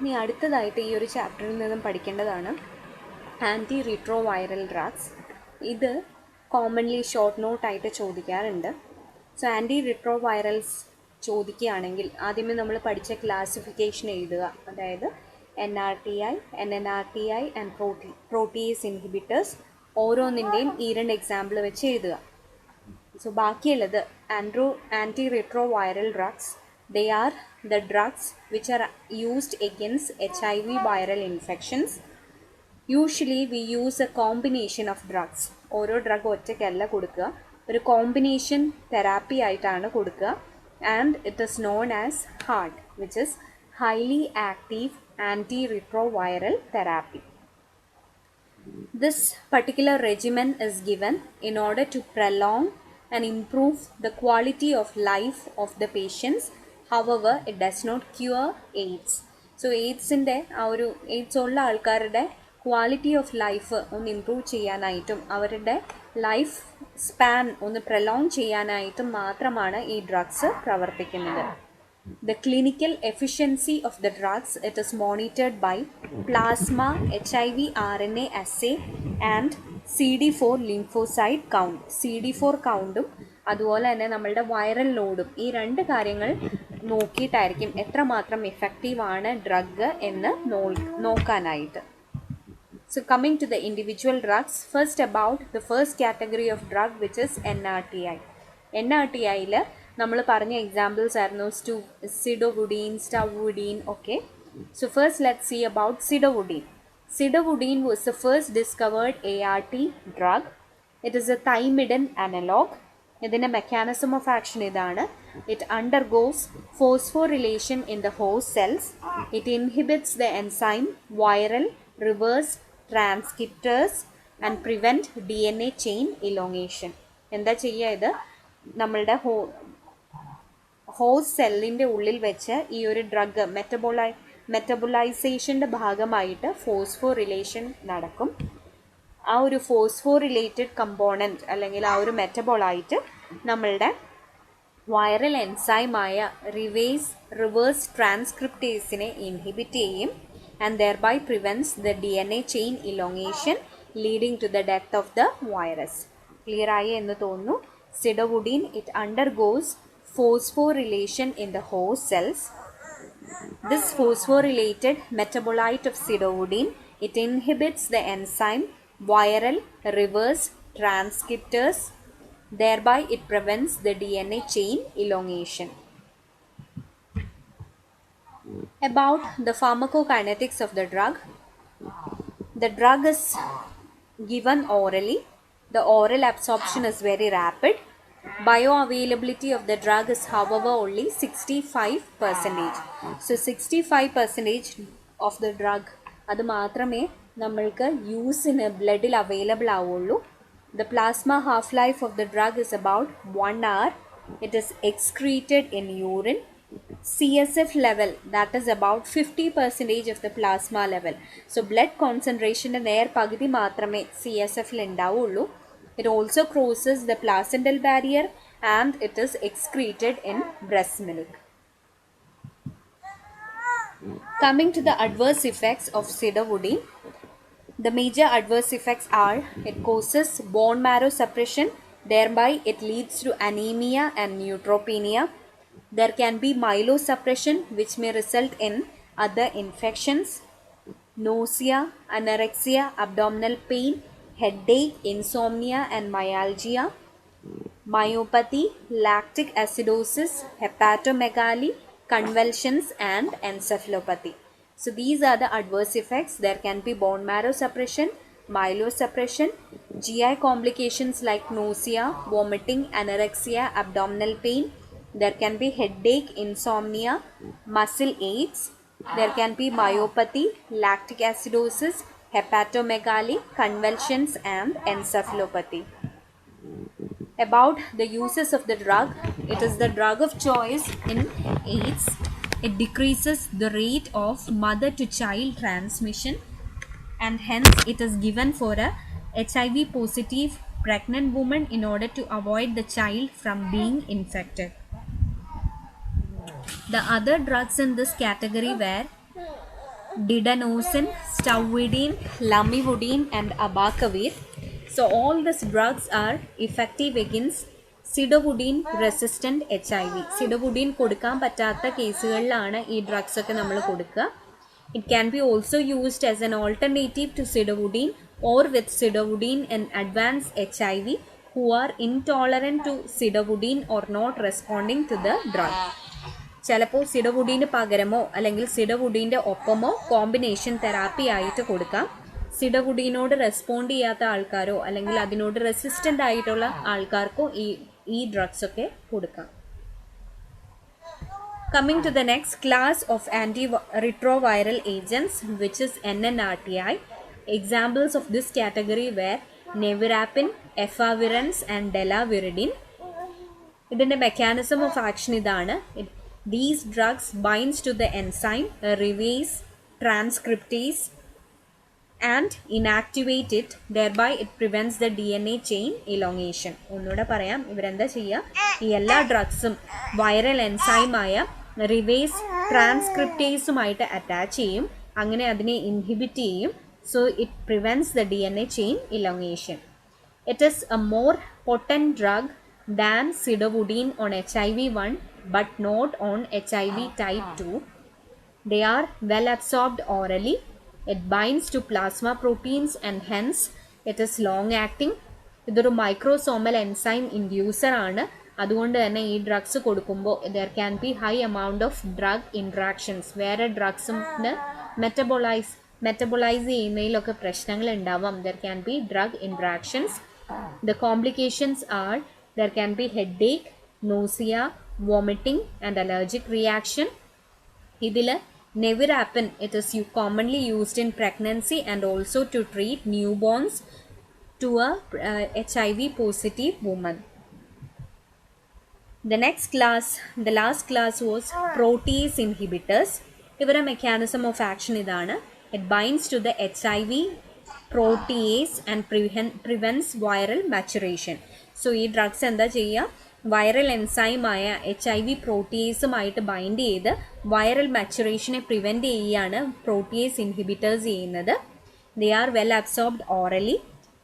ഇനി അടുത്തതായിട്ട് ഈ ഒരു ചാപ്റ്ററിൽ നിന്നും പഠിക്കേണ്ടതാണ് ആൻറ്റി റിട്രോവൈറൽ ഡ്രഗ്സ്. ഇത് കോമൺലി ഷോർട്ട് നോട്ടായിട്ട് ചോദിക്കാറുണ്ട്. സോ ആൻറ്റി റിട്രോവൈറൽസ് ചോദിക്കുകയാണെങ്കിൽ ആദ്യമേ നമ്മൾ പഠിച്ച ക്ലാസിഫിക്കേഷൻ എഴുതുക. അതായത് NRTI, NNRTI and protease inhibitors. ഓരോന്നിൻ്റെയും ഈ 2 എക്സാമ്പിൾ വെച്ച് എഴുതുക. സോ ബാക്കിയുള്ളത് anti retroviral drugs. They are the drugs which are used against HIV viral infections. Usually we use a combination of drugs. ഓരോ ഡ്രഗ് ഒറ്റയ്ക്കല്ല കൊടുക്കുക, ഒരു കോമ്പിനേഷൻ തെറാപ്പി ആയിട്ടാണ് കൊടുക്കുക. And it is known as HAART, which is highly active antiretroviral therapy. This particular regimen is given in order to prolong and improve the quality of life of the patients. However, it does not cure AIDS. So എയ്ഡ്സിൻ്റെ എയ്ഡ്സ് ഉള്ള ആൾക്കാരുടെ quality of life ഒന്ന് improve ചെയ്യാനായിട്ടും അവരുടെ life span ഒന്ന് prolong ചെയ്യാനായിട്ടും മാത്രമാണ് ഈ ഡ്രഗ്സ് പ്രവർത്തിക്കുന്നത്. The clinical efficiency of the drugs, it is monitored by plasma HIV RNA assay and CD4 lymphocyte count. CD4 കൗണ്ടും അതുപോലെ തന്നെ നമ്മളുടെ വൈറൽ ലോഡും, ഈ 2 കാര്യങ്ങൾ നോക്കിയിട്ടായിരിക്കും എത്രമാത്രം എഫക്റ്റീവ് ആണ് ഡ്രഗ് എന്ന് നോക്കാനായിട്ട്. So coming to the individual drugs, first about the first category of drug, which is NRTI. NRTIയിൽ നമ്മൾ പറഞ്ഞ എക്സാമ്പിൾസ് ആയിരുന്നു zidovudine, stavudine. Okay, so first let's see about zidovudine. Sidovudine was the first discovered ART drug. It is a thymidine analog. ഇതിൻ്റെ mechanism of action ഇതാണ്. It undergoes phosphorylation in the host cells. It inhibits the enzyme viral reverse transcriptase and prevent DNA chain elongation. എന്താ ചെയ്യുക? ഇത് നമ്മളുടെ host സെല്ലിൻ്റെ ഉള്ളിൽ വെച്ച് ഈ ഒരു ഡ്രഗ് മെറ്റബോളൈസേഷൻ്റെ ഭാഗമായിട്ട് ഫോസ്ഫോറിലേഷൻ നടക്കും. ആ ഒരു ഫോസ്ഫോറിലേറ്റഡ് കമ്പോണൻറ്റ് അല്ലെങ്കിൽ ആ ഒരു മെറ്റബോളായിട്ട് നമ്മളുടെ വൈറൽ എൻസൈമായ റിവേഴ്സ് ട്രാൻസ്ക്രിപ്റ്റേസിനെ ഇൻഹിബിറ്റ് ചെയ്യും and thereby prevents the DNA chain elongation leading to the death of the virus. Clear ആയി എന്ന് തോന്നുന്നു. Zidovudine, it undergoes phosphorylation in the host cells. This phosphorylated metabolite of sidovudine, it inhibits the enzyme viral reverse transcriptase. Thereby it prevents the DNA chain elongation. About the pharmacokinetics of the drug. The drug is given orally. The oral absorption is very rapid. Bioavailability of the drug is however only 65%. So 65% of the drug അത് മാത്രമേ നമ്മൾക്ക് യൂസിന് ബ്ലഡിൽ available ആവുള്ളൂ. The plasma half-life of the drug is about 1 hour. It is excreted in urine. CSF level, that is about 50% of the plasma level. So blood concentration നേർ പകുതി മാത്രമേ CSFൽ ഉണ്ടാവുള്ളൂ. It also crosses the placental barrier and it is excreted in breast milk. Coming to the adverse effects of sidovudine. The major adverse effects are it causes bone marrow suppression, thereby it leads to anemia and neutropenia. There can be myelosuppression which may result in other infections, nausea, anorexia, abdominal pain, headache, insomnia and myalgia, myopathy, lactic acidosis, hepatomegaly, convulsions and encephalopathy. So these are the adverse effects. There can be bone marrow suppression, myelosuppression, GI complications like nausea, vomiting, anorexia, abdominal pain. There can be headache, insomnia, muscle aches. There can be myopathy, lactic acidosis, hepatomegaly, convulsions and encephalopathy. About the uses of the drug. It is the drug of choice in AIDS. It decreases the rate of mother to child transmission and hence it is given for a HIV positive pregnant woman in order to avoid the child from being infected. The other drugs in this category were didanosine, stauvidine, lamivudine, and abacavir. So all these drugs are effective against zidovudine resistant HIV. Zidovudine കൊടുക്കാൻ പറ്റാത്ത കേസുകളിലാണ് ഈ drugs ഒക്കെ നമ്മൾ കൊടുക്കുക. It can be also used as an alternative to zidovudine or with sidovudine in advanced HIV who are intolerant to sidovudine or not responding to the drug. ചിലപ്പോൾ സിഡോവുഡീന് പകരമോ അല്ലെങ്കിൽ സിഡോവുഡീൻ്റെ ഒപ്പമോ combination therapy ആയിട്ട് കൊടുക്കാം. സിഡോവുഡീനോട് റെസ്പോണ്ട് ചെയ്യാത്ത ആൾക്കാരോ അല്ലെങ്കിൽ അതിനോട് റെസിസ്റ്റൻ്റ് ആയിട്ടുള്ള ആൾക്കാർക്കോ ഈ drugs ഒക്കെ കൊടുക്കാം. Coming to the next class of antiretroviral agents, which is NNRTI. Examples of this category were nevirapine, efavirenz and delavirdine. ഇതിൻ്റെ mechanism of action ഇതാണ്. These drugs binds to the enzyme revase transcriptase and inactivate it, thereby it prevents the DNA chain elongation. ഒന്നുകൂടെ പറയാം, ഇവരെന്താ ചെയ്യുക, ഈ എല്ലാ ഡ്രഗ്സും viral എൻസൈമായ റിവേസ് ട്രാൻസ്ക്രിപ്റ്റേസുമായിട്ട് attach ചെയ്യും, അങ്ങനെ അതിനെ ഇൻഹിബിറ്റ് ചെയ്യും. So it prevents the DNA chain elongation. It is a more potent drug than sidovudine on HIV-1 but not on HIV type 2. They are well absorbed orally. It binds to plasma proteins and hence it is long acting. ഇതൊരു microsomal enzyme inducer ആണ്. അതുകൊണ്ട് തന്നെ ഈ drugs കൊടുക്കുമ്പോൾ there can B high amount of drug interactions. വേറെ ഡ്രഗ്സിന് metabolise ചെയ്യുന്നതിലൊക്കെ പ്രശ്നങ്ങൾ ഉണ്ടാവാം. There can B drug interactions. The complications are there can B headache, nausea, vomiting and allergic reaction. ഇതിൽ nevirapine, it is commonly used in pregnancy and also to treat newborns to a HIV positive woman. The next class, the last class was protease inhibitors. ഇവരുടെ mechanism of action ഇതാണ്. It binds to the HIV protease and prevents viral maturation. So ഈ drugs എന്താ ചെയ്യുക, viral എൻസൈമായ HIV പ്രോട്ടിയേസുമായിട്ട് bind ചെയ്ത് viral മാച്ചുറേഷനെ prevent ചെയ്യുകയാണ് പ്രോട്ടിയേസ് ഇൻഹിബിറ്റേഴ്സ് ചെയ്യുന്നത്. They are well absorbed orally.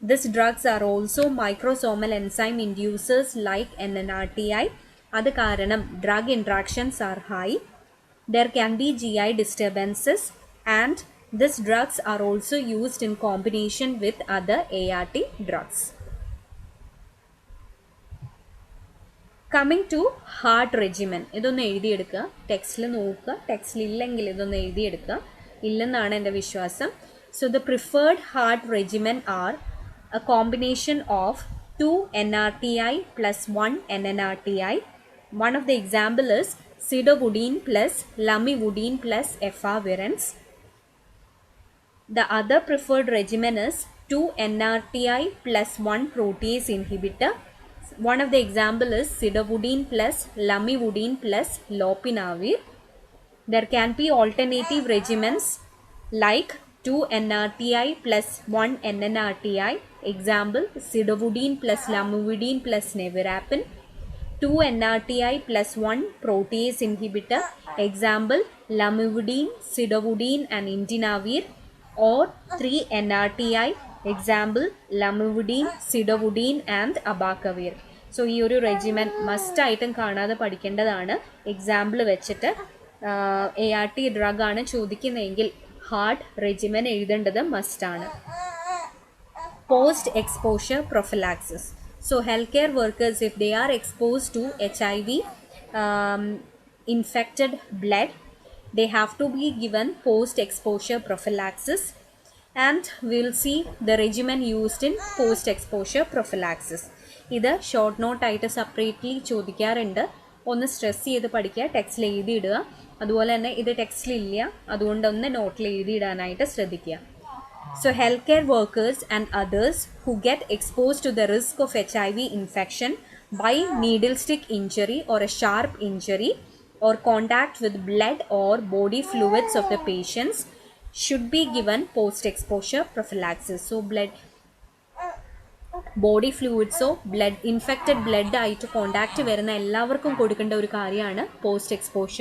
This drugs are also microsomal enzyme inducers like NNRTI. അത് കാരണം drug interactions are high. There can be GI disturbances and this drugs are also used in combination with other ART drugs. Coming to HAART regimen. ഇതൊന്ന് എഴുതിയെടുക്കുക, ടെക്സ്റ്റിൽ നോക്കുക, ടെക്സ്റ്റിലില്ലെങ്കിൽ ഇതൊന്ന് എഴുതിയെടുക്കുക, ഇല്ലെന്നാണ് എൻ്റെ വിശ്വാസം. So the preferred HAART regimen are a combination of 2 NRTI plus 1 NNRTI. One of the example is sidovudine plus lamivudine plus efavirenz. The other preferred regimen is 2 NRTI plus 1 protease inhibitor. One of the example is sidovudine plus lamivudine plus lopinavir. There can be alternative regimens like 2 NRTI plus 1 NNRTI. Example sidovudine plus lamivudine plus nevirapine. 2 NRTI plus 1 protease inhibitor. Example lamivudine, sidovudine and indinavir. Or 3 NRTI. Example lamivudine, sidovudine and abacavir. So ഈ ഒരു regimen മസ്റ്റായിട്ടും കാണാതെ പഠിക്കേണ്ടതാണ്. Example വെച്ചിട്ട് ART ഡ്രഗാണ് ചോദിക്കുന്നതെങ്കിൽ HAART regimen എഴുതേണ്ടത് മസ്റ്റാണ്. Post exposure prophylaxis. So health care workers, if they are exposed to HIV infected blood, they have to be given post exposure prophylaxis. And we will see the regimen used in post exposure prophylaxis. ഇത് short നോട്ടായിട്ട് separately ചോദിക്കാറുണ്ട്. ഒന്ന് stress ചെയ്ത് പഠിക്കുക, ടെക്സ്റ്റിൽ എഴുതിയിടുക. അതുപോലെ തന്നെ ഇത് ടെക്സ്റ്റിലില്ല, അതുകൊണ്ടൊന്ന് നോട്ടിൽ എഴുതിയിടാനായിട്ട് ശ്രദ്ധിക്കുക. So health care workers and others who get expose to the risk of HIV infection by needle stick injury or a sharp injury or contact with blood or body fluids of the patients should be given post-exposure prophylaxis. So body fluids or blood, infected blood ആയിട്ട് contact വരുന്ന എല്ലാവർക്കും കൊടുക്കേണ്ട ഒരു കാര്യമാണ് post exposure